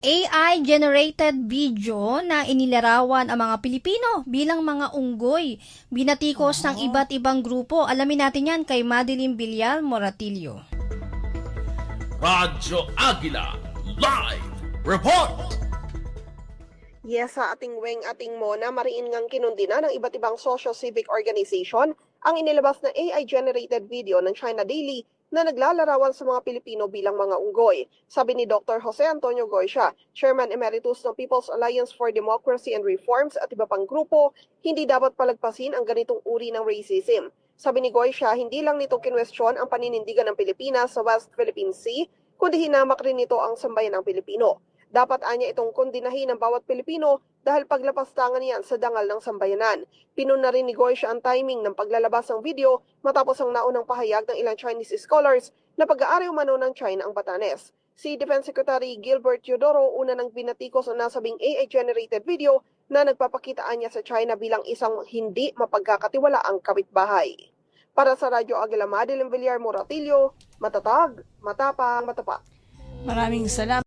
AI-generated video na inilarawan ang mga Pilipino bilang mga unggoy. Binatikos ng iba't ibang grupo. Alamin natin yan kay Madeline Villar Moratillo. Radyo Agila Live Report! Yes, sa ating weng ating mona, mariin ngang kinundina ng iba't ibang socio-civic organization ang inilabas na AI-generated video ng China Daily na naglalarawan sa mga Pilipino bilang mga unggoy. Sabi ni Dr. Jose Antonio Goycia, Chairman Emeritus ng People's Alliance for Democracy and Reforms at iba pang grupo, hindi dapat palagpasin ang ganitong uri ng racism. Sabi ni Goycia, hindi lang nito kinwestiyon ang paninindigan ng Pilipinas sa West Philippine Sea, kundi hinamak rin nito ang sambayan ng Pilipino. Dapat anya itong kondinahin ng bawat Pilipino dahil paglapastangan niyan sa dangal ng sambayanan. Pinuna rin ni Goycia ang timing ng paglalabas ng video matapos ang naunang pahayag ng ilang Chinese scholars na pag-aari umano ng China ang Batanes. Si Defense Secretary Gilbert Teodoro una nang binatikos ang nasabing AI-generated video na nagpapakitaan niya sa China bilang isang hindi mapagkakatiwalaang kapitbahay. Para sa Radyo Agila, Madeline Villar Moratillo, matatag, matapang, matapat. Maraming salamat.